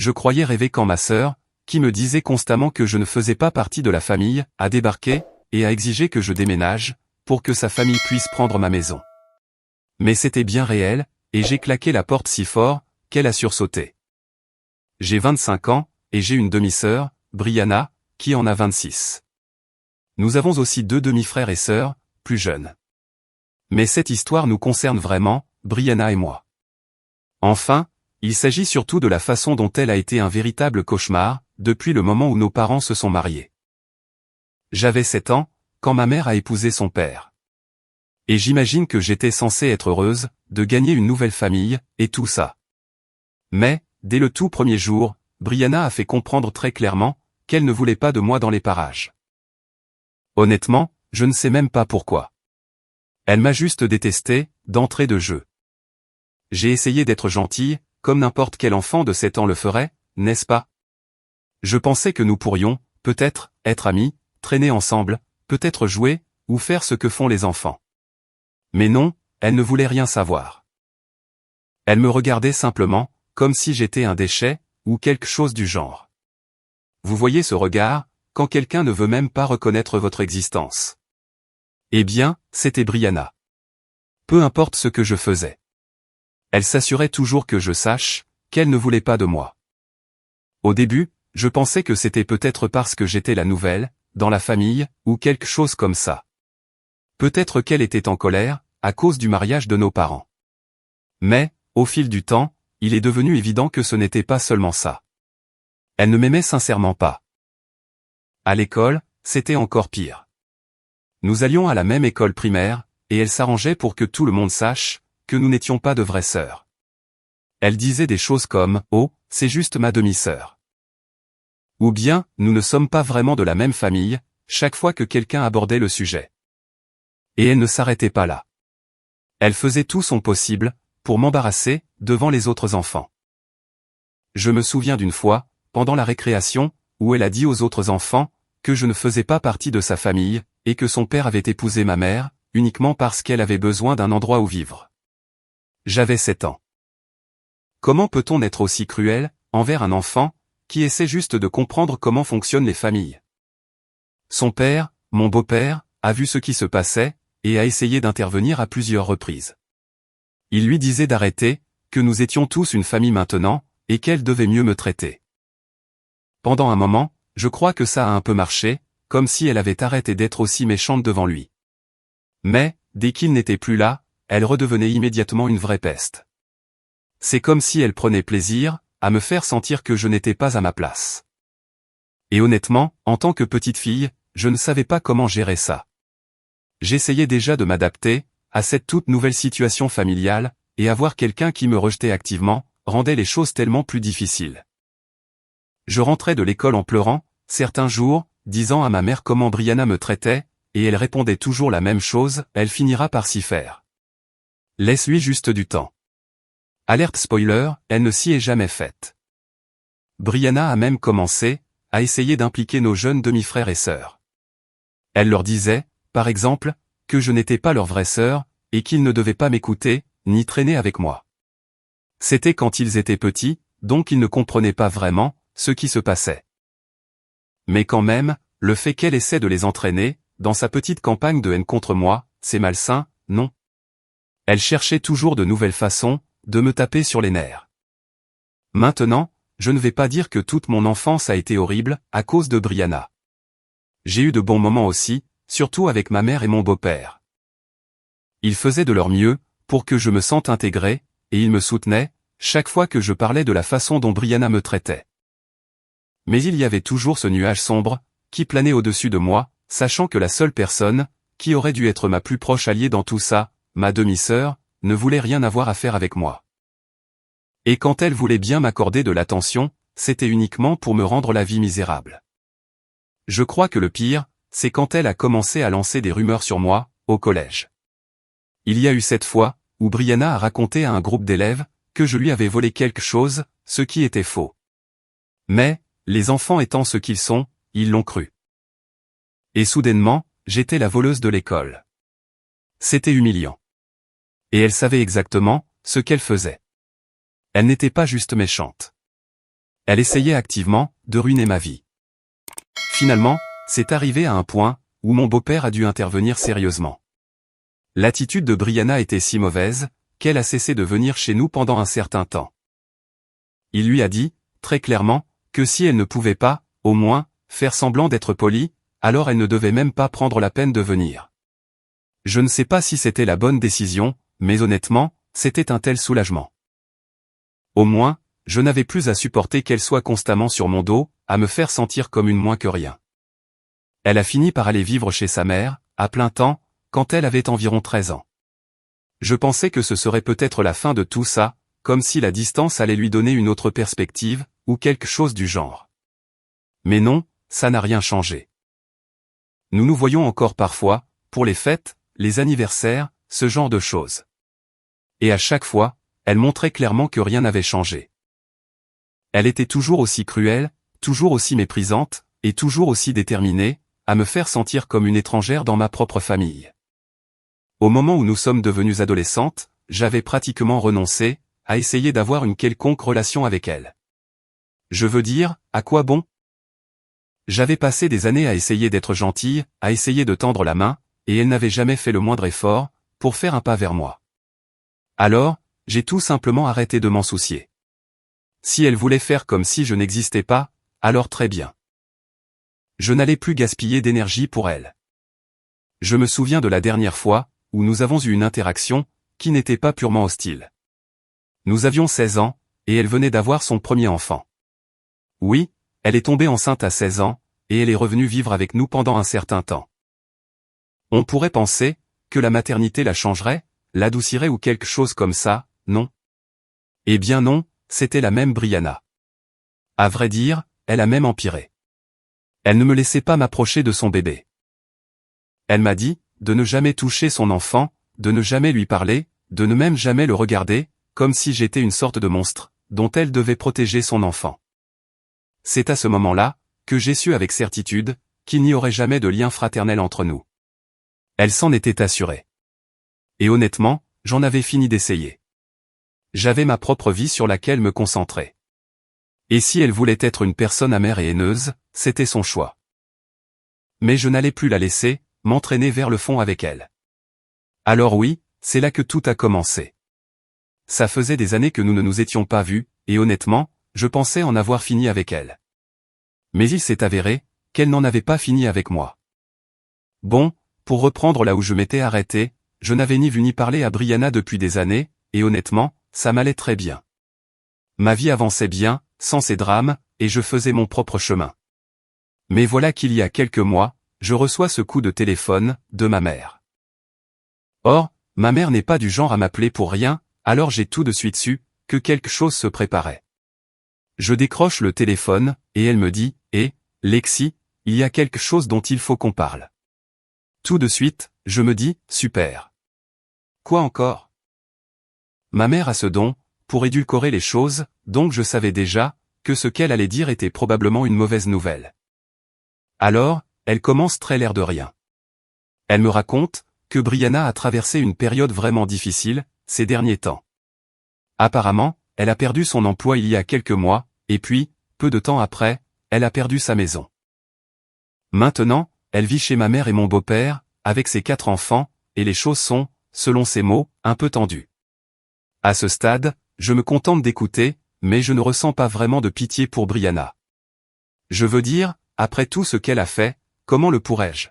je croyais rêver quand ma sœur, qui me disait constamment que je ne faisais pas partie de la famille, a débarqué, et a exigé que je déménage, pour que sa famille puisse prendre ma maison. Mais c'était bien réel, et j'ai claqué la porte si fort, qu'elle a sursauté. J'ai 25 ans, et j'ai une demi-sœur, Brianna, qui en a 26. Nous avons aussi 2 demi-frères et sœurs, plus jeunes. Mais cette histoire nous concerne vraiment, Brianna et moi. Enfin, il s'agit surtout de la façon dont elle a été un véritable cauchemar, depuis le moment où nos parents se sont mariés. J'avais 7 ans, quand ma mère a épousé son père. Et j'imagine que j'étais censée être heureuse, de gagner une nouvelle famille, et tout ça. Mais, dès le tout premier jour, Brianna a fait comprendre très clairement, qu'elle ne voulait pas de moi dans les parages. Honnêtement, je ne sais même pas pourquoi. Elle m'a juste détesté, d'entrée de jeu. J'ai essayé d'être gentille, comme n'importe quel enfant de 7 ans le ferait, n'est-ce pas? Je pensais que nous pourrions, peut-être, être amis, traîner ensemble, peut-être jouer, ou faire ce que font les enfants. Mais non, elle ne voulait rien savoir. Elle me regardait simplement, comme si j'étais un déchet, ou quelque chose du genre. Vous voyez ce regard, quand quelqu'un ne veut même pas reconnaître votre existence. Eh bien, c'était Brianna. Peu importe ce que je faisais. Elle s'assurait toujours que je sache, qu'elle ne voulait pas de moi. Au début, je pensais que c'était peut-être parce que j'étais la nouvelle, dans la famille, ou quelque chose comme ça. Peut-être qu'elle était en colère, à cause du mariage de nos parents. Mais, au fil du temps, il est devenu évident que ce n'était pas seulement ça. Elle ne m'aimait sincèrement pas. À l'école, c'était encore pire. Nous allions à la même école primaire, et elle s'arrangeait pour que tout le monde sache, que nous n'étions pas de vraies sœurs. Elle disait des choses comme « Oh, c'est juste ma demi-sœur ». Ou bien « Nous ne sommes pas vraiment de la même famille », chaque fois que quelqu'un abordait le sujet. Et elle ne s'arrêtait pas là. Elle faisait tout son possible, pour m'embarrasser, devant les autres enfants. Je me souviens d'une fois, pendant la récréation, où elle a dit aux autres enfants, que je ne faisais pas partie de sa famille, et que son père avait épousé ma mère, uniquement parce qu'elle avait besoin d'un endroit où vivre. J'avais 7 ans. Comment peut-on être aussi cruel, envers un enfant, qui essaie juste de comprendre comment fonctionnent les familles? Son père, mon beau-père, a vu ce qui se passait, et a essayé d'intervenir à plusieurs reprises. Il lui disait d'arrêter, que nous étions tous une famille maintenant, et qu'elle devait mieux me traiter. Pendant un moment, je crois que ça a un peu marché, comme si elle avait arrêté d'être aussi méchante devant lui. Mais, dès qu'il n'était plus là, elle redevenait immédiatement une vraie peste. C'est comme si elle prenait plaisir, à me faire sentir que je n'étais pas à ma place. Et honnêtement, en tant que petite fille, je ne savais pas comment gérer ça. J'essayais déjà de m'adapter, à cette toute nouvelle situation familiale, et avoir quelqu'un qui me rejetait activement, rendait les choses tellement plus difficiles. Je rentrais de l'école en pleurant, certains jours, disant à ma mère comment Brianna me traitait, et elle répondait toujours la même chose, elle finira par s'y faire. Laisse-lui juste du temps. Alerte spoiler, elle ne s'y est jamais faite. Brianna a même commencé, à essayer d'impliquer nos jeunes demi-frères et sœurs. Elle leur disait, par exemple, que je n'étais pas leur vraie sœur, et qu'ils ne devaient pas m'écouter, ni traîner avec moi. C'était quand ils étaient petits, donc ils ne comprenaient pas vraiment, ce qui se passait. Mais quand même, le fait qu'elle essaie de les entraîner, dans sa petite campagne de haine contre moi, c'est malsain, non? Elle cherchait toujours de nouvelles façons, de me taper sur les nerfs. Maintenant, je ne vais pas dire que toute mon enfance a été horrible, à cause de Brianna. J'ai eu de bons moments aussi, surtout avec ma mère et mon beau-père. Ils faisaient de leur mieux, pour que je me sente intégré, et ils me soutenaient, chaque fois que je parlais de la façon dont Brianna me traitait. Mais il y avait toujours ce nuage sombre, qui planait au-dessus de moi, sachant que la seule personne, qui aurait dû être ma plus proche alliée dans tout ça, ma demi-sœur, ne voulait rien avoir à faire avec moi. Et quand elle voulait bien m'accorder de l'attention, c'était uniquement pour me rendre la vie misérable. Je crois que le pire, c'est quand elle a commencé à lancer des rumeurs sur moi, au collège. Il y a eu cette fois, où Brianna a raconté à un groupe d'élèves, que je lui avais volé quelque chose, ce qui était faux. Mais, les enfants étant ce qu'ils sont, ils l'ont cru. Et soudainement, j'étais la voleuse de l'école. C'était humiliant. Et elle savait exactement, ce qu'elle faisait. Elle n'était pas juste méchante. Elle essayait activement de ruiner ma vie. Finalement, c'est arrivé à un point où mon beau-père a dû intervenir sérieusement. L'attitude de Brianna était si mauvaise qu'elle a cessé de venir chez nous pendant un certain temps. Il lui a dit, très clairement, que si elle ne pouvait pas, au moins, faire semblant d'être polie, alors elle ne devait même pas prendre la peine de venir. Je ne sais pas si c'était la bonne décision, mais honnêtement, c'était un tel soulagement. Au moins, je n'avais plus à supporter qu'elle soit constamment sur mon dos, à me faire sentir comme une moins que rien. Elle a fini par aller vivre chez sa mère, à plein temps, quand elle avait environ 13 ans. Je pensais que ce serait peut-être la fin de tout ça, comme si la distance allait lui donner une autre perspective, ou quelque chose du genre. Mais non, ça n'a rien changé. Nous nous voyons encore parfois, pour les fêtes, les anniversaires, ce genre de choses. Et à chaque fois, elle montrait clairement que rien n'avait changé. Elle était toujours aussi cruelle, toujours aussi méprisante, et toujours aussi déterminée, à me faire sentir comme une étrangère dans ma propre famille. Au moment où nous sommes devenues adolescentes, j'avais pratiquement renoncé à essayer d'avoir une quelconque relation avec elle. Je veux dire, à quoi bon? J'avais passé des années à essayer d'être gentille, à essayer de tendre la main, et elle n'avait jamais fait le moindre effort pour faire un pas vers moi. Alors, j'ai tout simplement arrêté de m'en soucier. Si elle voulait faire comme si je n'existais pas, alors très bien. Je n'allais plus gaspiller d'énergie pour elle. Je me souviens de la dernière fois où nous avons eu une interaction qui n'était pas purement hostile. Nous avions 16 ans, et elle venait d'avoir son premier enfant. Oui, elle est tombée enceinte à 16 ans, et elle est revenue vivre avec nous pendant un certain temps. On pourrait penser que la maternité la changerait, l'adoucirait ou quelque chose comme ça, non? Eh bien non, c'était la même Brianna. À vrai dire, elle a même empiré. Elle ne me laissait pas m'approcher de son bébé. Elle m'a dit de ne jamais toucher son enfant, de ne jamais lui parler, de ne même jamais le regarder, comme si j'étais une sorte de monstre, dont elle devait protéger son enfant. C'est à ce moment-là que j'ai su avec certitude qu'il n'y aurait jamais de lien fraternel entre nous. Elle s'en était assurée. Et honnêtement, j'en avais fini d'essayer. J'avais ma propre vie sur laquelle me concentrer. Et si elle voulait être une personne amère et haineuse, c'était son choix. Mais je n'allais plus la laisser m'entraîner vers le fond avec elle. Alors oui, c'est là que tout a commencé. Ça faisait des années que nous ne nous étions pas vus, et honnêtement, je pensais en avoir fini avec elle. Mais il s'est avéré qu'elle n'en avait pas fini avec moi. Bon, pour reprendre là où je m'étais arrêté, je n'avais ni vu ni parlé à Brianna depuis des années, et honnêtement, ça m'allait très bien. Ma vie avançait bien, sans ces drames, et je faisais mon propre chemin. Mais voilà qu'il y a quelques mois, je reçois ce coup de téléphone de ma mère. Or, ma mère n'est pas du genre à m'appeler pour rien, alors j'ai tout de suite su que quelque chose se préparait. Je décroche le téléphone, et elle me dit « Eh, Lexi, il y a quelque chose dont il faut qu'on parle. » Tout de suite, je me dis « Super. » Quoi encore? Ma mère a ce don pour édulcorer les choses, donc je savais déjà que ce qu'elle allait dire était probablement une mauvaise nouvelle. Alors, elle commence très l'air de rien. Elle me raconte que Brianna a traversé une période vraiment difficile ces derniers temps. Apparemment, elle a perdu son emploi il y a quelques mois, et puis, peu de temps après, elle a perdu sa maison. Maintenant, elle vit chez ma mère et mon beau-père, avec ses 4 enfants, et les choses sont, selon ses mots, un peu tendues. À ce stade, je me contente d'écouter, mais je ne ressens pas vraiment de pitié pour Brianna. Je veux dire, après tout ce qu'elle a fait, comment le pourrais-je?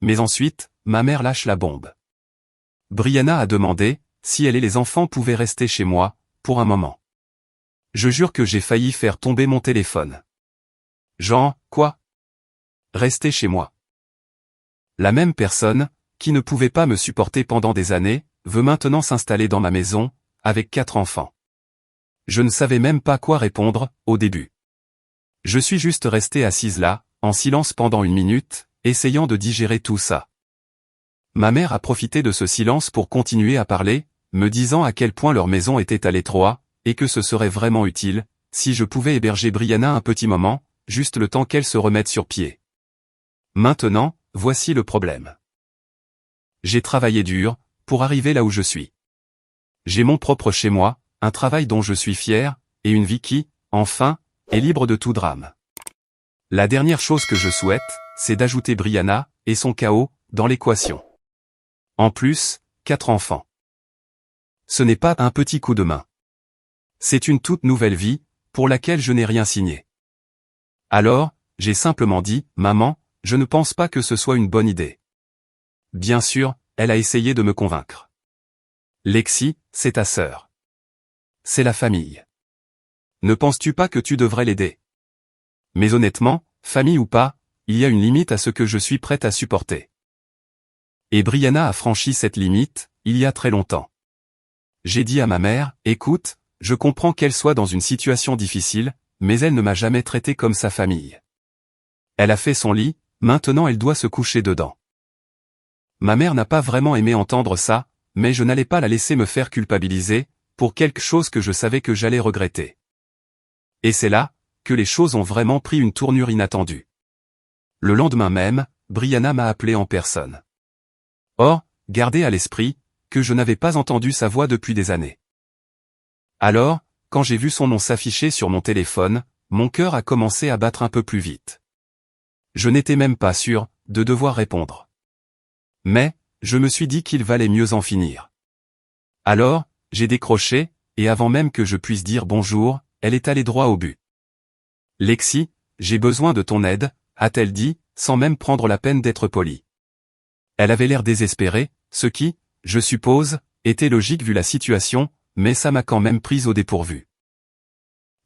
Mais ensuite, ma mère lâche la bombe. Brianna a demandé si elle et les enfants pouvaient rester chez moi, pour un moment. Je jure que j'ai failli faire tomber mon téléphone. Jean, quoi? Rester chez moi. La même personne, qui ne pouvait pas me supporter pendant des années, veut maintenant s'installer dans ma maison, avec 4 enfants. Je ne savais même pas quoi répondre, au début. Je suis juste resté assise là, en silence pendant 1 minute, essayant de digérer tout ça. Ma mère a profité de ce silence pour continuer à parler, me disant à quel point leur maison était à l'étroit, et que ce serait vraiment utile, si je pouvais héberger Brianna un petit moment, juste le temps qu'elle se remette sur pied. Maintenant, voici le problème. J'ai travaillé dur, pour arriver là où je suis. J'ai mon propre chez moi, un travail dont je suis fier, et une vie qui, enfin, est libre de tout drame. La dernière chose que je souhaite, c'est d'ajouter Brianna, et son chaos, dans l'équation. En plus, 4 enfants. Ce n'est pas un petit coup de main. C'est une toute nouvelle vie, pour laquelle je n'ai rien signé. Alors, j'ai simplement dit, maman, je ne pense pas que ce soit une bonne idée. Bien sûr, elle a essayé de me convaincre. Lexi, c'est ta sœur. C'est la famille. Ne penses-tu pas que tu devrais l'aider? Mais honnêtement, famille ou pas, il y a une limite à ce que je suis prête à supporter. Et Brianna a franchi cette limite, il y a très longtemps. J'ai dit à ma mère, écoute, je comprends qu'elle soit dans une situation difficile, mais elle ne m'a jamais traité comme sa famille. Elle a fait son lit, maintenant elle doit se coucher dedans. Ma mère n'a pas vraiment aimé entendre ça, mais je n'allais pas la laisser me faire culpabiliser, pour quelque chose que je savais que j'allais regretter. Et c'est là, que les choses ont vraiment pris une tournure inattendue. Le lendemain même, Brianna m'a appelé en personne. Or, gardez à l'esprit, que je n'avais pas entendu sa voix depuis des années. Alors, quand j'ai vu son nom s'afficher sur mon téléphone, mon cœur a commencé à battre un peu plus vite. Je n'étais même pas sûr, de devoir répondre. Mais, je me suis dit qu'il valait mieux en finir. Alors, j'ai décroché, et avant même que je puisse dire bonjour, elle est allée droit au but. Lexi, j'ai besoin de ton aide, a-t-elle dit, sans même prendre la peine d'être polie. Elle avait l'air désespérée, ce qui, je suppose, était logique vu la situation, mais ça m'a quand même prise au dépourvu.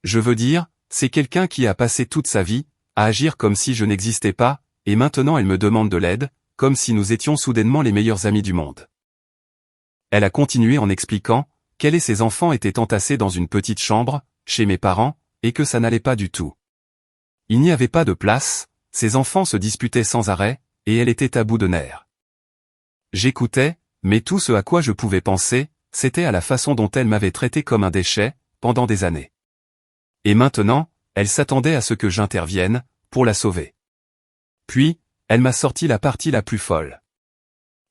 Je veux dire, c'est quelqu'un qui a passé toute sa vie, à agir comme si je n'existais pas, et maintenant elle me demande de l'aide, comme si nous étions soudainement les meilleurs amis du monde. Elle a continué en expliquant, qu'elle et ses enfants étaient entassés dans une petite chambre, chez mes parents, et que ça n'allait pas du tout. Il n'y avait pas de place, ses enfants se disputaient sans arrêt, et elle était à bout de nerfs. J'écoutais, mais tout ce à quoi je pouvais penser, c'était à la façon dont elle m'avait traité comme un déchet, pendant des années. Et maintenant, elle s'attendait à ce que j'intervienne, pour la sauver. Puis, elle m'a sorti la partie la plus folle.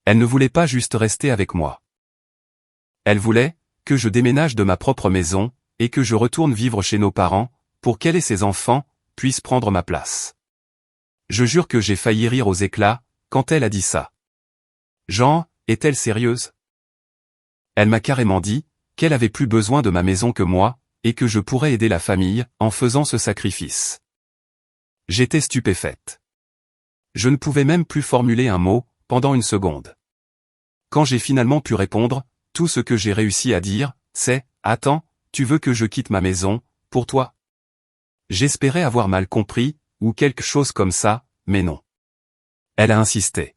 Elle ne voulait pas juste rester avec moi. Elle voulait, que je déménage de ma propre maison, et que je retourne vivre chez nos parents, pour qu'elle et ses enfants, puissent prendre ma place. Je jure que j'ai failli rire aux éclats, quand elle a dit ça. Jean, est-elle sérieuse? Elle m'a carrément dit, qu'elle avait plus besoin de ma maison que moi, et que je pourrais aider la famille, en faisant ce sacrifice. J'étais stupéfaite. Je ne pouvais même plus formuler un mot, pendant une seconde. Quand j'ai finalement pu répondre, tout ce que j'ai réussi à dire, c'est, attends, tu veux que je quitte ma maison, pour toi? J'espérais avoir mal compris, ou quelque chose comme ça, mais non. Elle a insisté.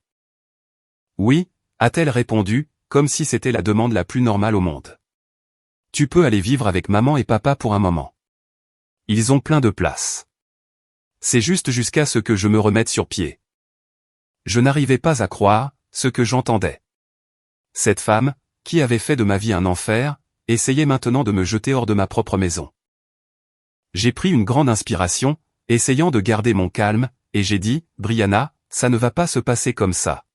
Oui, a-t-elle répondu, comme si c'était la demande la plus normale au monde. Tu peux aller vivre avec maman et papa pour un moment. Ils ont plein de place. C'est juste jusqu'à ce que je me remette sur pied. Je n'arrivais pas à croire, ce que j'entendais. Cette femme, qui avait fait de ma vie un enfer, essayait maintenant de me jeter hors de ma propre maison. J'ai pris une grande inspiration, essayant de garder mon calme, et j'ai dit, Brianna, ça ne va pas se passer comme ça.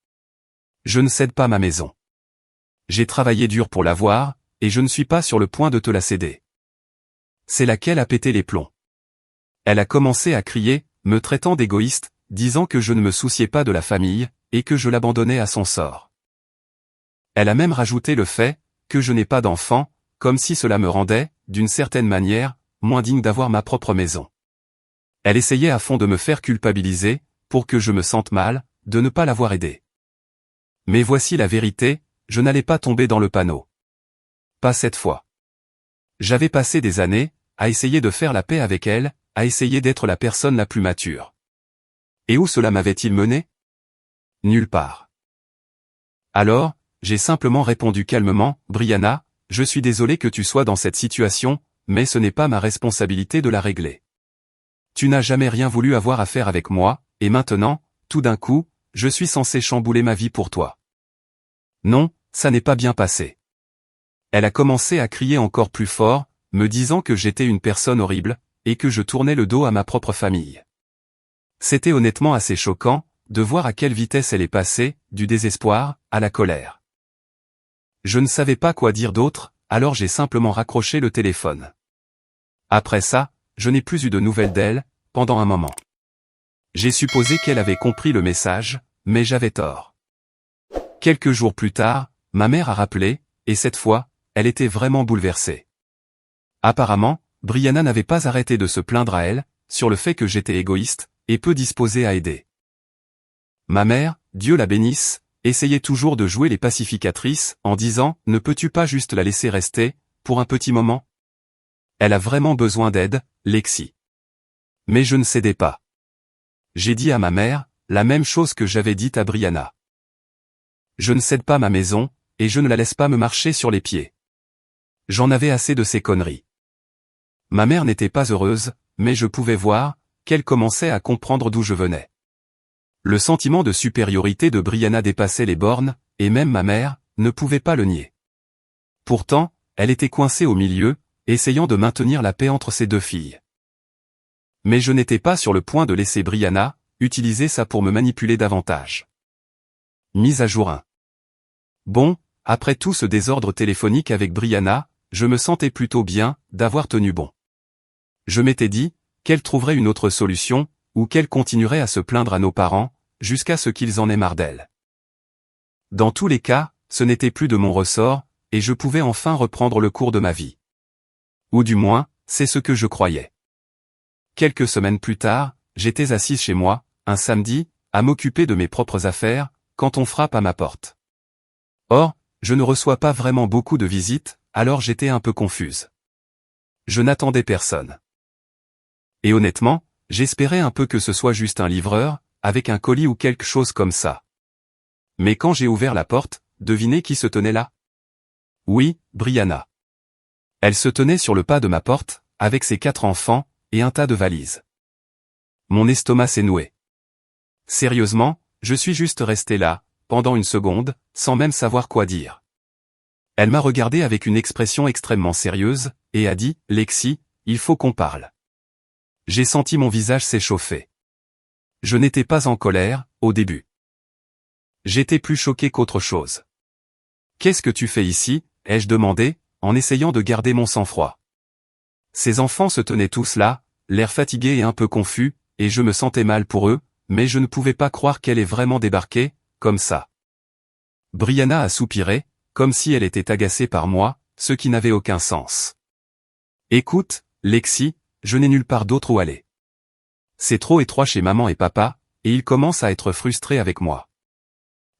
Je ne cède pas ma maison. J'ai travaillé dur pour l'avoir, et je ne suis pas sur le point de te la céder. C'est laquelle a pété les plombs. Elle a commencé à crier, me traitant d'égoïste, disant que je ne me souciais pas de la famille, et que je l'abandonnais à son sort. Elle a même rajouté le fait, que je n'ai pas d'enfant, comme si cela me rendait, d'une certaine manière, moins digne d'avoir ma propre maison. Elle essayait à fond de me faire culpabiliser, pour que je me sente mal, de ne pas l'avoir aidée. Mais voici la vérité, je n'allais pas tomber dans le panneau. Pas cette fois. J'avais passé des années, à essayer de faire la paix avec elle, à essayer d'être la personne la plus mature. Et où cela m'avait-il mené? Nulle part. Alors, j'ai simplement répondu calmement, Brianna, je suis désolé que tu sois dans cette situation, mais ce n'est pas ma responsabilité de la régler. Tu n'as jamais rien voulu avoir à faire avec moi, et maintenant, tout d'un coup, je suis censé chambouler ma vie pour toi. Non, ça n'est pas bien passé. Elle a commencé à crier encore plus fort, me disant que j'étais une personne horrible, et que je tournais le dos à ma propre famille. C'était honnêtement assez choquant, de voir à quelle vitesse elle est passée, du désespoir, à la colère. Je ne savais pas quoi dire d'autre, alors j'ai simplement raccroché le téléphone. Après ça, je n'ai plus eu de nouvelles d'elle, pendant un moment. J'ai supposé qu'elle avait compris le message, mais j'avais tort. Quelques jours plus tard, ma mère a rappelé, et cette fois, elle était vraiment bouleversée. Apparemment, Brianna n'avait pas arrêté de se plaindre à elle, sur le fait que j'étais égoïste, et peu disposé à aider. Ma mère, Dieu la bénisse, essayait toujours de jouer les pacificatrices, en disant « Ne peux-tu pas juste la laisser rester, pour un petit moment ?» Elle a vraiment besoin d'aide, Lexi. Mais je ne cédais pas. J'ai dit à ma mère, la même chose que j'avais dite à Brianna. Je ne cède pas ma maison, et je ne la laisse pas me marcher sur les pieds. J'en avais assez de ces conneries. Ma mère n'était pas heureuse, mais je pouvais voir qu'elle commençait à comprendre d'où je venais. Le sentiment de supériorité de Brianna dépassait les bornes, et même ma mère ne pouvait pas le nier. Pourtant, elle était coincée au milieu, essayant de maintenir la paix entre ses deux filles. Mais je n'étais pas sur le point de laisser Brianna utiliser ça pour me manipuler davantage. Mise à jour 1. Bon, après tout ce désordre téléphonique avec Brianna, je me sentais plutôt bien d'avoir tenu bon. Je m'étais dit qu'elle trouverait une autre solution, ou qu'elle continuerait à se plaindre à nos parents, jusqu'à ce qu'ils en aient marre d'elle. Dans tous les cas, ce n'était plus de mon ressort, et je pouvais enfin reprendre le cours de ma vie. Ou du moins, c'est ce que je croyais. Quelques semaines plus tard, j'étais assise chez moi, un samedi, à m'occuper de mes propres affaires, quand on frappe à ma porte. Or, je ne reçois pas vraiment beaucoup de visites, alors j'étais un peu confuse. Je n'attendais personne. Et honnêtement, j'espérais un peu que ce soit juste un livreur, avec un colis ou quelque chose comme ça. Mais quand j'ai ouvert la porte, devinez qui se tenait là? Oui, Brianna. Elle se tenait sur le pas de ma porte, avec ses 4 enfants, et un tas de valises. Mon estomac s'est noué. Sérieusement, je suis juste resté là, pendant une seconde, sans même savoir quoi dire. Elle m'a regardé avec une expression extrêmement sérieuse, et a dit « Lexi, il faut qu'on parle ». J'ai senti mon visage s'échauffer. Je n'étais pas en colère, au début. J'étais plus choqué qu'autre chose. « Qu'est-ce que tu fais ici ?» ai-je demandé, en essayant de garder mon sang-froid. Ces enfants se tenaient tous là, l'air fatigué et un peu confus, et je me sentais mal pour eux, mais je ne pouvais pas croire qu'elle ait vraiment débarqué, comme ça. Brianna a soupiré, comme si elle était agacée par moi, ce qui n'avait aucun sens. Écoute, Lexi, je n'ai nulle part d'autre où aller. C'est trop étroit chez maman et papa, et ils commencent à être frustrés avec moi.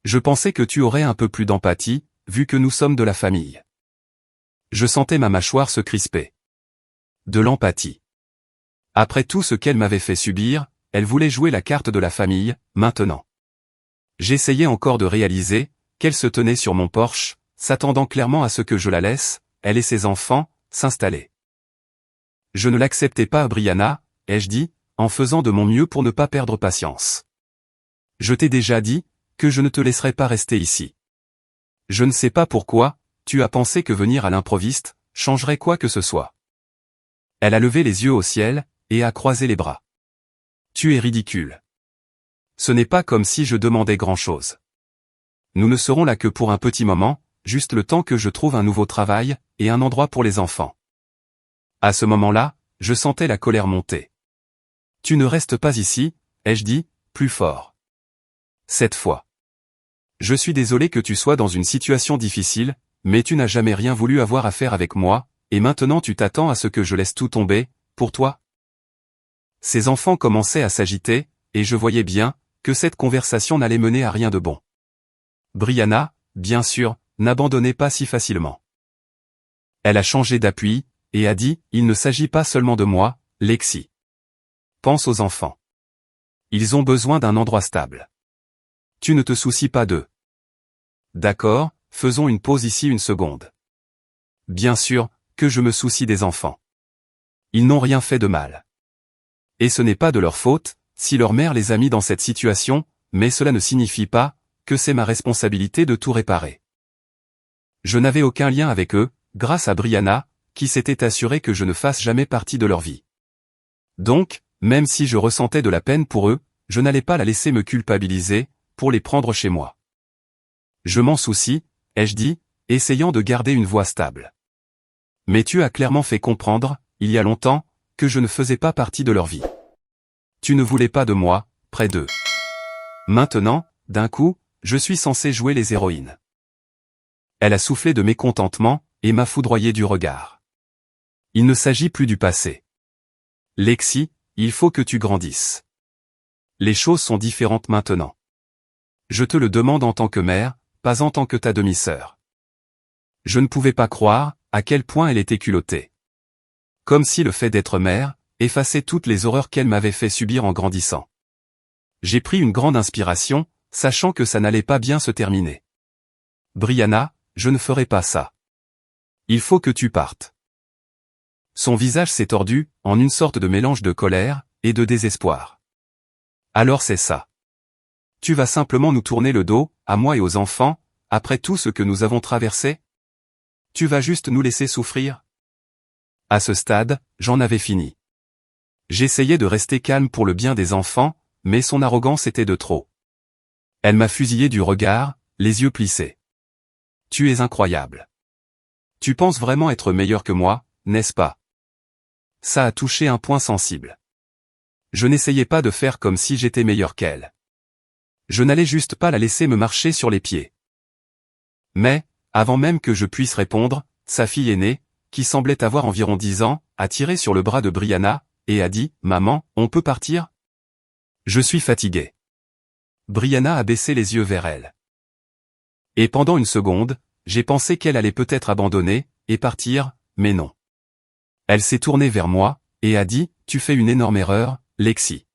Je pensais que tu aurais un peu plus d'empathie, vu que nous sommes de la famille. Je sentais ma mâchoire se crisper. De l'empathie. Après tout ce qu'elle m'avait fait subir, elle voulait jouer la carte de la famille, maintenant. J'essayais encore de réaliser qu'elle se tenait sur mon porche, s'attendant clairement à ce que je la laisse, elle et ses enfants, s'installer. Je ne l'acceptais pas, Brianna, ai-je dit, en faisant de mon mieux pour ne pas perdre patience. Je t'ai déjà dit que je ne te laisserai pas rester ici. Je ne sais pas pourquoi, tu as pensé que venir à l'improviste changerait quoi que ce soit. Elle a levé les yeux au ciel, et a croisé les bras. Tu es ridicule. Ce n'est pas comme si je demandais grand-chose. Nous ne serons là que pour un petit moment, juste le temps que je trouve un nouveau travail, et un endroit pour les enfants. À ce moment-là, je sentais la colère monter. Tu ne restes pas ici, ai-je dit, plus fort. Cette fois. Je suis désolé que tu sois dans une situation difficile, mais tu n'as jamais rien voulu avoir à faire avec moi, et maintenant tu t'attends à ce que je laisse tout tomber, pour toi? Ces enfants commençaient à s'agiter, et je voyais bien que cette conversation n'allait mener à rien de bon. Brianna, bien sûr, n'abandonnait pas si facilement. Elle a changé d'appui, et a dit, il ne s'agit pas seulement de moi, Lexi. Pense aux enfants. Ils ont besoin d'un endroit stable. Tu ne te soucies pas d'eux. D'accord, faisons une pause ici une seconde. Bien sûr, que je me soucie des enfants. Ils n'ont rien fait de mal. Et ce n'est pas de leur faute, si leur mère les a mis dans cette situation, mais cela ne signifie pas que c'est ma responsabilité de tout réparer. Je n'avais aucun lien avec eux, grâce à Brianna, qui s'était assurée que je ne fasse jamais partie de leur vie. Donc, même si je ressentais de la peine pour eux, je n'allais pas la laisser me culpabiliser, pour les prendre chez moi. Je m'en soucie, ai-je dit, essayant de garder une voix stable. Mais tu as clairement fait comprendre, il y a longtemps, que je ne faisais pas partie de leur vie. Tu ne voulais pas de moi, près d'eux. Maintenant, d'un coup, je suis censé jouer les héroïnes. Elle a soufflé de mécontentement, et m'a foudroyé du regard. Il ne s'agit plus du passé. Lexi, il faut que tu grandisses. Les choses sont différentes maintenant. Je te le demande en tant que mère, pas en tant que ta demi-sœur. Je ne pouvais pas croire à quel point elle était culottée. Comme si le fait d'être mère effaçait toutes les horreurs qu'elle m'avait fait subir en grandissant. J'ai pris une grande inspiration, sachant que ça n'allait pas bien se terminer. Brianna, je ne ferai pas ça. Il faut que tu partes. Son visage s'est tordu, en une sorte de mélange de colère et de désespoir. Alors c'est ça. Tu vas simplement nous tourner le dos, à moi et aux enfants, après tout ce que nous avons traversé? Tu vas juste nous laisser souffrir? À ce stade, j'en avais fini. J'essayais de rester calme pour le bien des enfants, mais son arrogance était de trop. Elle m'a fusillé du regard, les yeux plissés. Tu es incroyable. Tu penses vraiment être meilleur que moi, n'est-ce pas? Ça a touché un point sensible. Je n'essayais pas de faire comme si j'étais meilleur qu'elle. Je n'allais juste pas la laisser me marcher sur les pieds. Mais, avant même que je puisse répondre, sa fille aînée, qui semblait avoir environ 10 ans, a tiré sur le bras de Brianna, et a dit « Maman, on peut partir ?» Je suis fatigué. Brianna a baissé les yeux vers elle. Et pendant une seconde, j'ai pensé qu'elle allait peut-être abandonner, et partir, mais non. Elle s'est tournée vers moi, et a dit « Tu fais une énorme erreur, Lexi.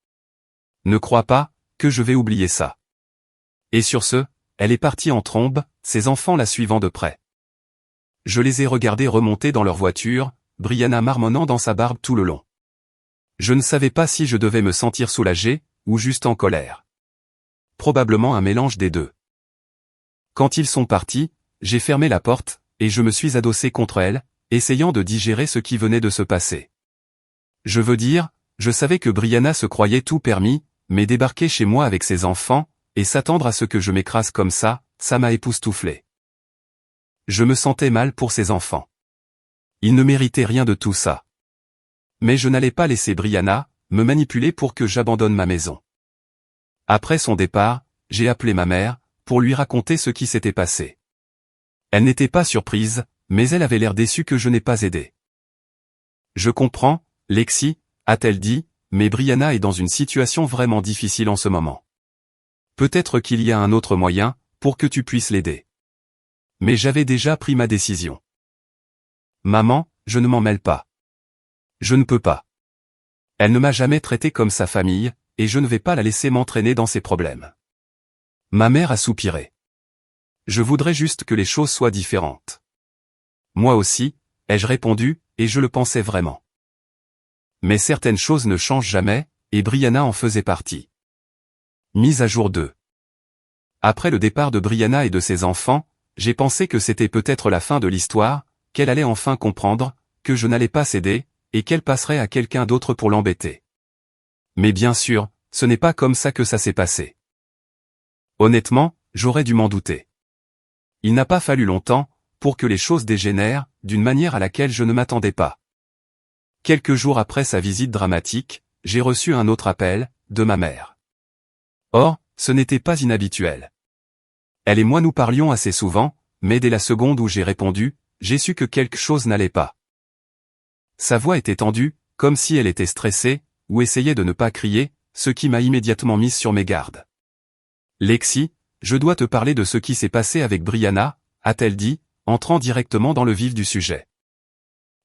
Ne crois pas que je vais oublier ça. » Et sur ce, elle est partie en trombe, ses enfants la suivant de près. Je les ai regardés remonter dans leur voiture, Brianna marmonnant dans sa barbe tout le long. Je ne savais pas si je devais me sentir soulagé, ou juste en colère. Probablement un mélange des deux. Quand ils sont partis, j'ai fermé la porte, et je me suis adossé contre elle, essayant de digérer ce qui venait de se passer. Je veux dire, je savais que Brianna se croyait tout permis, mais débarquer chez moi avec ses enfants, et s'attendre à ce que je m'écrase comme ça m'a époustouflé. Je me sentais mal pour ses enfants. Ils ne méritaient rien de tout ça. Mais je n'allais pas laisser Brianna me manipuler pour que j'abandonne ma maison. Après son départ, j'ai appelé ma mère, pour lui raconter ce qui s'était passé. Elle n'était pas surprise, mais elle avait l'air déçue que je n'ai pas aidé. Je comprends, Lexi, a-t-elle dit, mais Brianna est dans une situation vraiment difficile en ce moment. Peut-être qu'il y a un autre moyen, pour que tu puisses l'aider. Mais j'avais déjà pris ma décision. Maman, je ne m'en mêle pas. Je ne peux pas. Elle ne m'a jamais traité comme sa famille, et je ne vais pas la laisser m'entraîner dans ses problèmes. Ma mère a soupiré. Je voudrais juste que les choses soient différentes. Moi aussi, ai-je répondu, et je le pensais vraiment. Mais certaines choses ne changent jamais, et Brianna en faisait partie. Mise à jour 2. Après le départ de Brianna et de ses enfants, j'ai pensé que c'était peut-être la fin de l'histoire, qu'elle allait enfin comprendre, que je n'allais pas céder, et qu'elle passerait à quelqu'un d'autre pour l'embêter. Mais bien sûr, ce n'est pas comme ça que ça s'est passé. Honnêtement, j'aurais dû m'en douter. Il n'a pas fallu longtemps, pour que les choses dégénèrent, d'une manière à laquelle je ne m'attendais pas. Quelques jours après sa visite dramatique, j'ai reçu un autre appel, de ma mère. Or, ce n'était pas inhabituel. Elle et moi nous parlions assez souvent, mais dès la seconde où j'ai répondu, j'ai su que quelque chose n'allait pas. Sa voix était tendue, comme si elle était stressée, ou essayait de ne pas crier, ce qui m'a immédiatement mise sur mes gardes. Lexi, je dois te parler de ce qui s'est passé avec Brianna, a-t-elle dit, entrant directement dans le vif du sujet.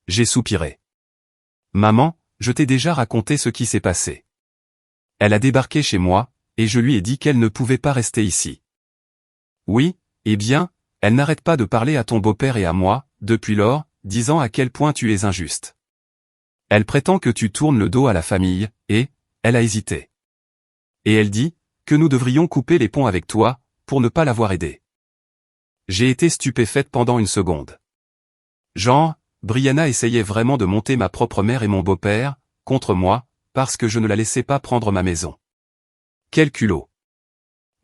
J'ai soupiré. Maman, je t'ai déjà raconté ce qui s'est passé. Elle a débarqué chez moi, et je lui ai dit qu'elle ne pouvait pas rester ici. Oui, eh bien, elle n'arrête pas de parler à ton beau-père et à moi, depuis lors, disant à quel point tu es injuste. Elle prétend que tu tournes le dos à la famille, et, elle a hésité. Et elle dit, que nous devrions couper les ponts avec toi, pour ne pas l'avoir aidé. J'ai été stupéfaite pendant une seconde. Genre, Brianna essayait vraiment de monter ma propre mère et mon beau-père, contre moi, parce que je ne la laissais pas prendre ma maison. Quel culot.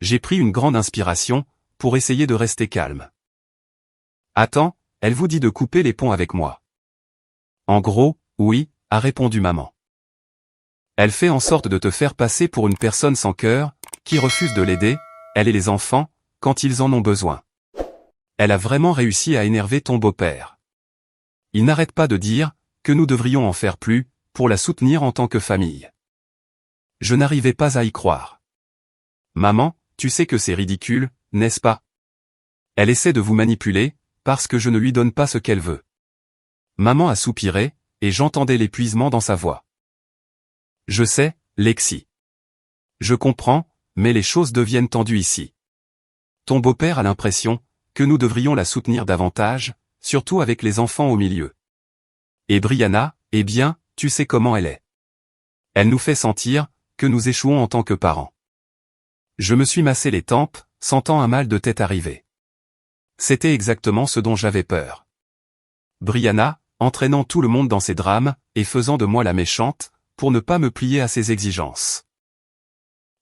J'ai pris une grande inspiration, pour essayer de rester calme. Attends, elle vous dit de couper les ponts avec moi. En gros, oui, a répondu maman. Elle fait en sorte de te faire passer pour une personne sans cœur, qui refuse de l'aider, elle et les enfants, quand ils en ont besoin. Elle a vraiment réussi à énerver ton beau-père. Il n'arrête pas de dire que nous devrions en faire plus, pour la soutenir en tant que famille. Je n'arrivais pas à y croire. Maman, tu sais que c'est ridicule, n'est-ce pas? Elle essaie de vous manipuler, parce que je ne lui donne pas ce qu'elle veut. Maman a soupiré, et j'entendais l'épuisement dans sa voix. Je sais, Lexi. Je comprends, mais les choses deviennent tendues ici. Ton beau-père a l'impression que nous devrions la soutenir davantage, surtout avec les enfants au milieu. Et Brianna, eh bien, tu sais comment elle est. Elle nous fait sentir que nous échouons en tant que parents. Je me suis massé les tempes, sentant un mal de tête arriver. C'était exactement ce dont j'avais peur. Brianna, entraînant tout le monde dans ses drames, et faisant de moi la méchante, pour ne pas me plier à ses exigences.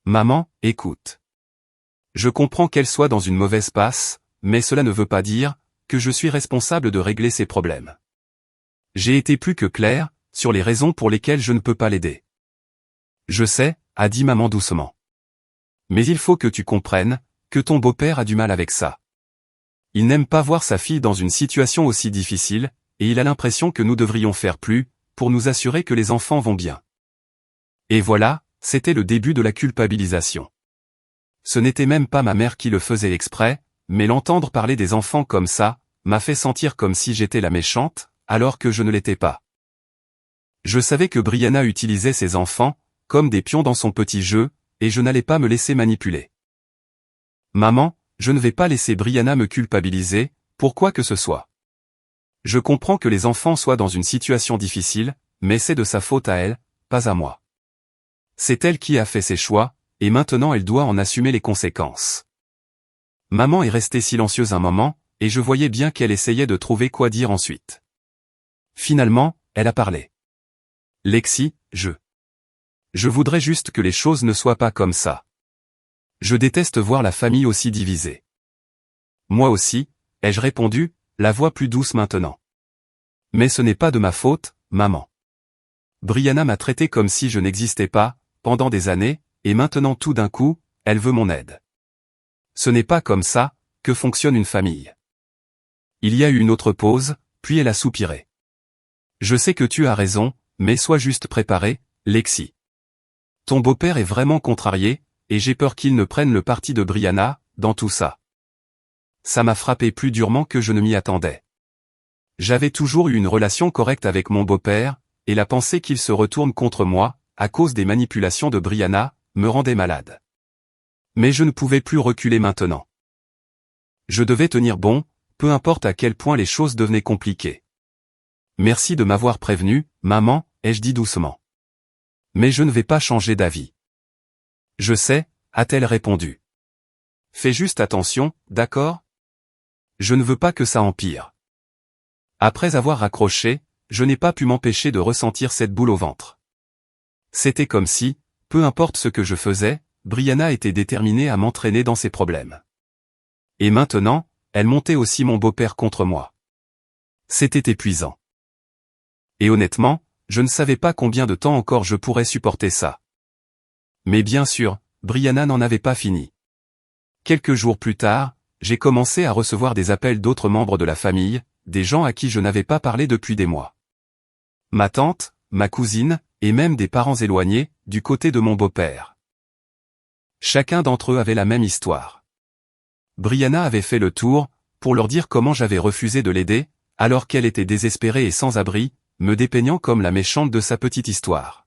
Maman, écoute. Je comprends qu'elle soit dans une mauvaise passe, mais cela ne veut pas dire que je suis responsable de régler ses problèmes. J'ai été plus que clair sur les raisons pour lesquelles je ne peux pas l'aider. Je sais, a dit maman doucement. Mais il faut que tu comprennes que ton beau-père a du mal avec ça. Il n'aime pas voir sa fille dans une situation aussi difficile, et il a l'impression que nous devrions faire plus, pour nous assurer que les enfants vont bien. Et voilà, c'était le début de la culpabilisation. Ce n'était même pas ma mère qui le faisait exprès, mais l'entendre parler des enfants comme ça, m'a fait sentir comme si j'étais la méchante, alors que je ne l'étais pas. Je savais que Brianna utilisait ses enfants, comme des pions dans son petit jeu, et je n'allais pas me laisser manipuler. Maman, je ne vais pas laisser Brianna me culpabiliser, pour quoi que ce soit. Je comprends que les enfants soient dans une situation difficile, mais c'est de sa faute à elle, pas à moi. C'est elle qui a fait ses choix, et maintenant elle doit en assumer les conséquences. Maman est restée silencieuse un moment, et je voyais bien qu'elle essayait de trouver quoi dire ensuite. Finalement, elle a parlé. Lexi, je voudrais juste que les choses ne soient pas comme ça. Je déteste voir la famille aussi divisée. Moi aussi, ai-je répondu, la voix plus douce maintenant. Mais ce n'est pas de ma faute, maman. Brianna m'a traité comme si je n'existais pas, pendant des années, et maintenant tout d'un coup, elle veut mon aide. Ce n'est pas comme ça que fonctionne une famille. Il y a eu une autre pause, puis elle a soupiré. Je sais que tu as raison, mais sois juste préparée, Lexi. Ton beau-père est vraiment contrarié, et j'ai peur qu'il ne prenne le parti de Brianna, dans tout ça. Ça m'a frappé plus durement que je ne m'y attendais. J'avais toujours eu une relation correcte avec mon beau-père, et la pensée qu'il se retourne contre moi, à cause des manipulations de Brianna, me rendait malade. Mais je ne pouvais plus reculer maintenant. Je devais tenir bon, peu importe à quel point les choses devenaient compliquées. Merci de m'avoir prévenu, maman, ai-je dit doucement. Mais je ne vais pas changer d'avis. Je sais, a-t-elle répondu. Fais juste attention, d'accord? Je ne veux pas que ça empire. Après avoir raccroché, je n'ai pas pu m'empêcher de ressentir cette boule au ventre. C'était comme si, peu importe ce que je faisais, Brianna était déterminée à m'entraîner dans ses problèmes. Et maintenant, elle montait aussi mon beau-père contre moi. C'était épuisant. Et honnêtement, je ne savais pas combien de temps encore je pourrais supporter ça. Mais bien sûr, Brianna n'en avait pas fini. Quelques jours plus tard, j'ai commencé à recevoir des appels d'autres membres de la famille, des gens à qui je n'avais pas parlé depuis des mois. Ma tante, ma cousine, et même des parents éloignés, du côté de mon beau-père. Chacun d'entre eux avait la même histoire. Brianna avait fait le tour, pour leur dire comment j'avais refusé de l'aider, alors qu'elle était désespérée et sans abri, me dépeignant comme la méchante de sa petite histoire.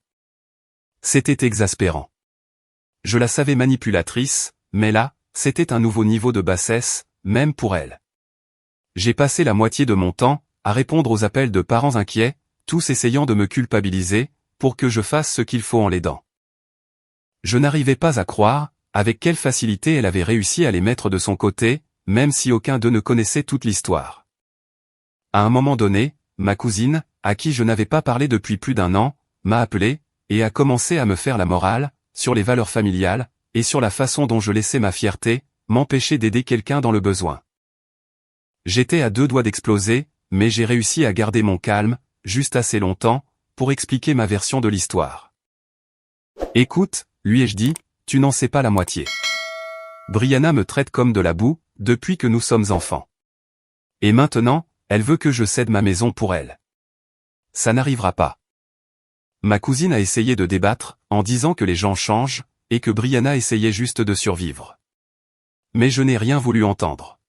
C'était exaspérant. Je la savais manipulatrice, mais là, c'était un nouveau niveau de bassesse, même pour elle. J'ai passé la moitié de mon temps à répondre aux appels de parents inquiets, tous essayant de me culpabiliser, pour que je fasse ce qu'il faut en l'aidant. Je n'arrivais pas à croire avec quelle facilité elle avait réussi à les mettre de son côté, même si aucun d'eux ne connaissait toute l'histoire. À un moment donné, ma cousine, à qui je n'avais pas parlé depuis plus d'un an, m'a appelé, et a commencé à me faire la morale, sur les valeurs familiales, et sur la façon dont je laissais ma fierté m'empêcher d'aider quelqu'un dans le besoin. J'étais à deux doigts d'exploser, mais j'ai réussi à garder mon calme, juste assez longtemps, pour expliquer ma version de l'histoire. Écoute, lui ai-je dit, tu n'en sais pas la moitié. Brianna me traite comme de la boue, depuis que nous sommes enfants. Et maintenant, elle veut que je cède ma maison pour elle. Ça n'arrivera pas. Ma cousine a essayé de débattre, en disant que les gens changent, et que Brianna essayait juste de survivre. Mais je n'ai rien voulu entendre.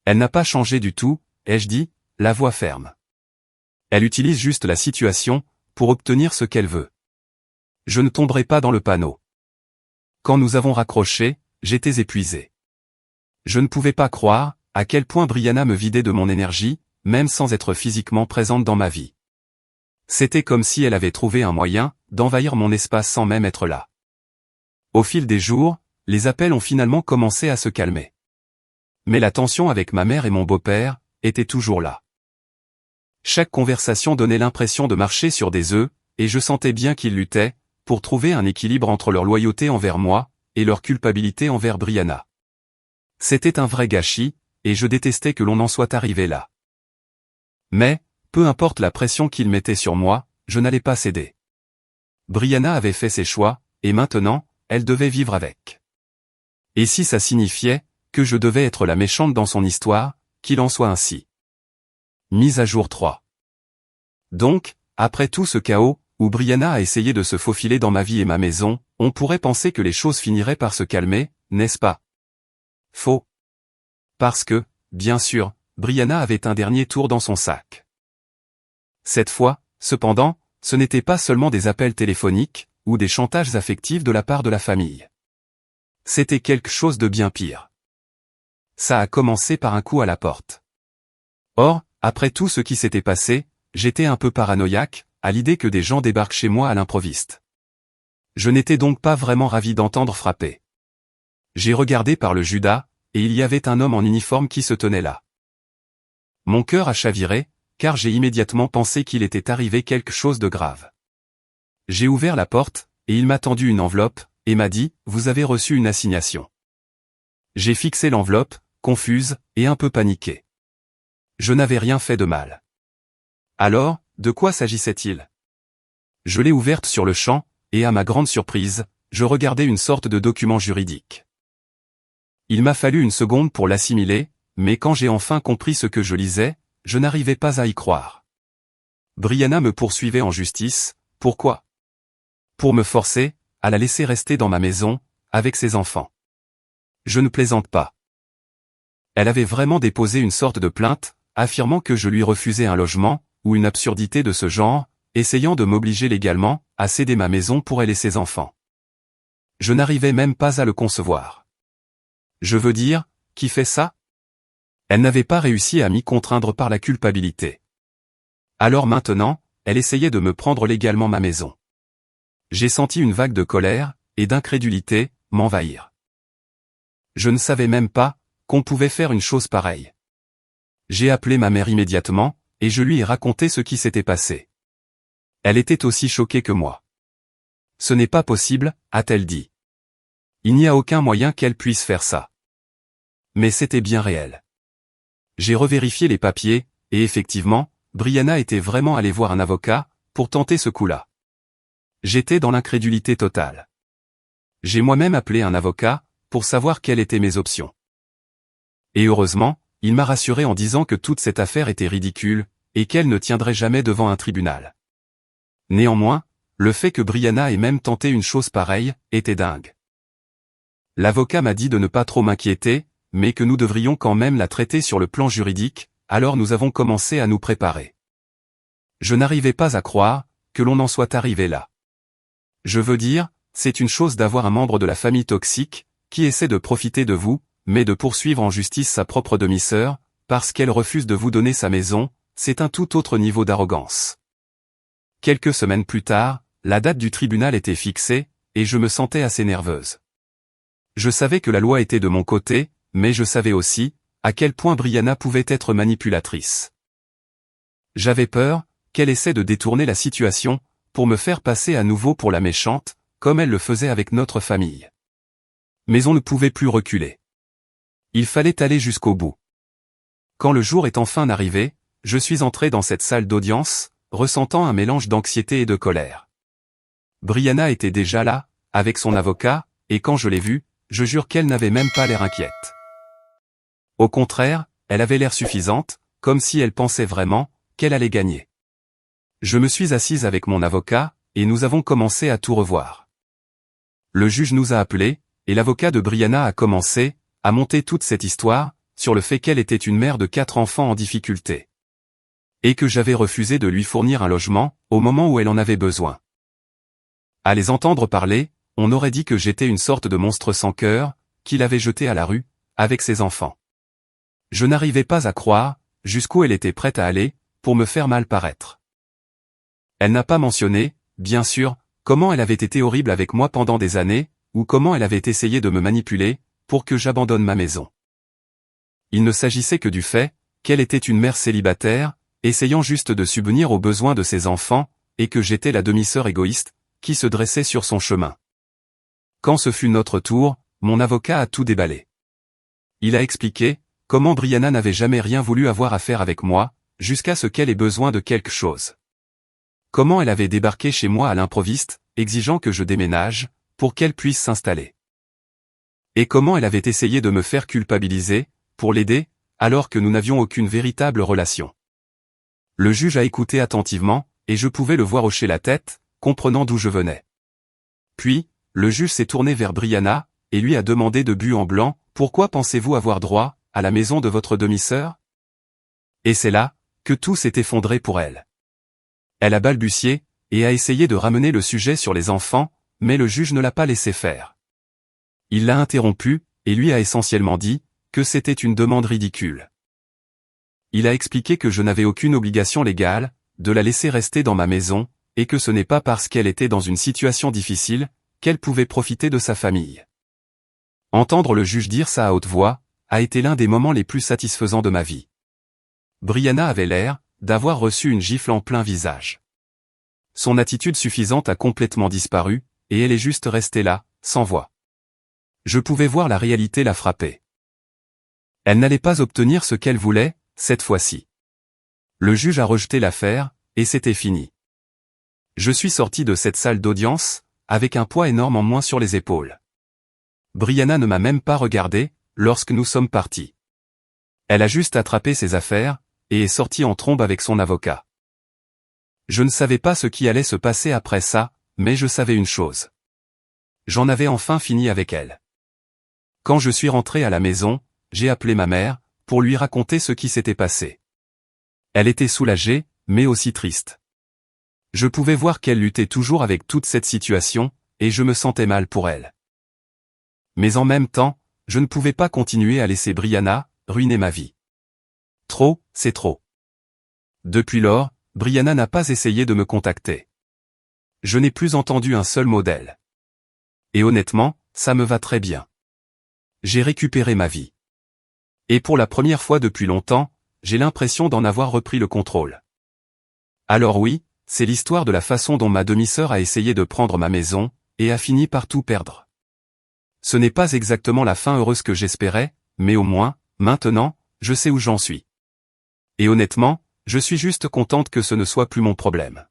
Elle n'a pas changé du tout, ai-je dit, la voix ferme. Elle utilise juste la situation, pour obtenir ce qu'elle veut. Je ne tomberai pas dans le panneau. Quand nous avons raccroché, j'étais épuisé. Je ne pouvais pas croire, à quel point Brianna me vidait de mon énergie, même sans être physiquement présente dans ma vie. C'était comme si elle avait trouvé un moyen, d'envahir mon espace sans même être là. Au fil des jours, les appels ont finalement commencé à se calmer. Mais la tension avec ma mère et mon beau-père, était toujours là. Chaque conversation donnait l'impression de marcher sur des œufs, et je sentais bien qu'ils luttaient, pour trouver un équilibre entre leur loyauté envers moi, et leur culpabilité envers Brianna. C'était un vrai gâchis, et je détestais que l'on en soit arrivé là. Mais, peu importe la pression qu'ils mettaient sur moi, je n'allais pas céder. Brianna avait fait ses choix, et maintenant, elle devait vivre avec. Et si ça signifiait, que je devais être la méchante dans son histoire, qu'il en soit ainsi. Mise à jour 3. Donc, après tout ce chaos, où Brianna a essayé de se faufiler dans ma vie et ma maison, on pourrait penser que les choses finiraient par se calmer, n'est-ce pas? Faux. Parce que, bien sûr, Brianna avait un dernier tour dans son sac. Cette fois, cependant, ce n'était pas seulement des appels téléphoniques, ou des chantages affectifs de la part de la famille. C'était quelque chose de bien pire. Ça a commencé par un coup à la porte. Or, après tout ce qui s'était passé, j'étais un peu paranoïaque, à l'idée que des gens débarquent chez moi à l'improviste. Je n'étais donc pas vraiment ravi d'entendre frapper. J'ai regardé par le Judas, et il y avait un homme en uniforme qui se tenait là. Mon cœur a chaviré, car j'ai immédiatement pensé qu'il était arrivé quelque chose de grave. J'ai ouvert la porte, et il m'a tendu une enveloppe, et m'a dit, « Vous avez reçu une assignation. » J'ai fixé l'enveloppe, confuse, et un peu paniquée. Je n'avais rien fait de mal. Alors, de quoi s'agissait-il? Je l'ai ouverte sur le champ, et à ma grande surprise, je regardais une sorte de document juridique. Il m'a fallu une seconde pour l'assimiler, mais quand j'ai enfin compris ce que je lisais, je n'arrivais pas à y croire. Brianna me poursuivait en justice, pourquoi? Pour me forcer, à la laisser rester dans ma maison, avec ses enfants. Je ne plaisante pas. Elle avait vraiment déposé une sorte de plainte, affirmant que je lui refusais un logement, ou une absurdité de ce genre, essayant de m'obliger légalement, à céder ma maison pour elle et ses enfants. Je n'arrivais même pas à le concevoir. Je veux dire, qui fait ça? Elle n'avait pas réussi à m'y contraindre par la culpabilité. Alors maintenant, elle essayait de me prendre légalement ma maison. J'ai senti une vague de colère, et d'incrédulité, m'envahir. Je ne savais même pas, qu'on pouvait faire une chose pareille. J'ai appelé ma mère immédiatement, et je lui ai raconté ce qui s'était passé. Elle était aussi choquée que moi. Ce n'est pas possible, a-t-elle dit. Il n'y a aucun moyen qu'elle puisse faire ça. Mais c'était bien réel. J'ai revérifié les papiers, et effectivement, Brianna était vraiment allée voir un avocat, pour tenter ce coup-là. J'étais dans l'incrédulité totale. J'ai moi-même appelé un avocat, pour savoir quelles étaient mes options. Et heureusement, il m'a rassuré en disant que toute cette affaire était ridicule, et qu'elle ne tiendrait jamais devant un tribunal. Néanmoins, le fait que Brianna ait même tenté une chose pareille, était dingue. L'avocat m'a dit de ne pas trop m'inquiéter, mais que nous devrions quand même la traiter sur le plan juridique, alors nous avons commencé à nous préparer. Je n'arrivais pas à croire, que l'on en soit arrivé là. Je veux dire, c'est une chose d'avoir un membre de la famille toxique, qui essaie de profiter de vous, mais de poursuivre en justice sa propre demi-sœur, parce qu'elle refuse de vous donner sa maison, c'est un tout autre niveau d'arrogance. Quelques semaines plus tard, la date du tribunal était fixée, et je me sentais assez nerveuse. Je savais que la loi était de mon côté, mais je savais aussi, à quel point Brianna pouvait être manipulatrice. J'avais peur, qu'elle essaie de détourner la situation, pour me faire passer à nouveau pour la méchante, comme elle le faisait avec notre famille. Mais on ne pouvait plus reculer. Il fallait aller jusqu'au bout. Quand le jour est enfin arrivé, je suis entré dans cette salle d'audience, ressentant un mélange d'anxiété et de colère. Brianna était déjà là, avec son avocat, et quand je l'ai vue, je jure qu'elle n'avait même pas l'air inquiète. Au contraire, elle avait l'air suffisante, comme si elle pensait vraiment qu'elle allait gagner. Je me suis assise avec mon avocat, et nous avons commencé à tout revoir. Le juge nous a appelés, et l'avocat de Brianna a commencé à monter toute cette histoire, sur le fait qu'elle était une mère de 4 enfants en difficulté. Et que j'avais refusé de lui fournir un logement, au moment où elle en avait besoin. À les entendre parler, on aurait dit que j'étais une sorte de monstre sans cœur, qu'il avait jeté à la rue, avec ses enfants. Je n'arrivais pas à croire, jusqu'où elle était prête à aller, pour me faire mal paraître. Elle n'a pas mentionné, bien sûr, comment elle avait été horrible avec moi pendant des années, ou comment elle avait essayé de me manipuler, pour que j'abandonne ma maison. Il ne s'agissait que du fait qu'elle était une mère célibataire, essayant juste de subvenir aux besoins de ses enfants, et que j'étais la demi-sœur égoïste, qui se dressait sur son chemin. Quand ce fut notre tour, mon avocat a tout déballé. Il a expliqué comment Brianna n'avait jamais rien voulu avoir à faire avec moi, jusqu'à ce qu'elle ait besoin de quelque chose. Comment elle avait débarqué chez moi à l'improviste, exigeant que je déménage, pour qu'elle puisse s'installer. Et comment elle avait essayé de me faire culpabiliser, pour l'aider, alors que nous n'avions aucune véritable relation. Le juge a écouté attentivement, et je pouvais le voir hocher la tête, comprenant d'où je venais. Puis, le juge s'est tourné vers Brianna, et lui a demandé de but en blanc, « Pourquoi pensez-vous avoir droit à la maison de votre demi-sœur ?» Et c'est là que tout s'est effondré pour elle. Elle a balbutié, et a essayé de ramener le sujet sur les enfants, mais le juge ne l'a pas laissé faire. Il l'a interrompu, et lui a essentiellement dit que c'était une demande ridicule. Il a expliqué que je n'avais aucune obligation légale de la laisser rester dans ma maison, et que ce n'est pas parce qu'elle était dans une situation difficile qu'elle pouvait profiter de sa famille. Entendre le juge dire ça à haute voix a été l'un des moments les plus satisfaisants de ma vie. Brianna avait l'air d'avoir reçu une gifle en plein visage. Son attitude suffisante a complètement disparu, et elle est juste restée là, sans voix. Je pouvais voir la réalité la frapper. Elle n'allait pas obtenir ce qu'elle voulait, cette fois-ci. Le juge a rejeté l'affaire, et c'était fini. Je suis sorti de cette salle d'audience, avec un poids énorme en moins sur les épaules. Brianna ne m'a même pas regardé, lorsque nous sommes partis. Elle a juste attrapé ses affaires, et est sortie en trombe avec son avocat. Je ne savais pas ce qui allait se passer après ça, mais je savais une chose. J'en avais enfin fini avec elle. Quand je suis rentré à la maison, j'ai appelé ma mère, pour lui raconter ce qui s'était passé. Elle était soulagée, mais aussi triste. Je pouvais voir qu'elle luttait toujours avec toute cette situation, et je me sentais mal pour elle. Mais en même temps, je ne pouvais pas continuer à laisser Brianna ruiner ma vie. Trop, c'est trop. Depuis lors, Brianna n'a pas essayé de me contacter. Je n'ai plus entendu un seul mot d'elle. Et honnêtement, ça me va très bien. J'ai récupéré ma vie. Et pour la première fois depuis longtemps, j'ai l'impression d'en avoir repris le contrôle. Alors oui, c'est l'histoire de la façon dont ma demi-sœur a essayé de prendre ma maison, et a fini par tout perdre. Ce n'est pas exactement la fin heureuse que j'espérais, mais au moins, maintenant, je sais où j'en suis. Et honnêtement, je suis juste contente que ce ne soit plus mon problème.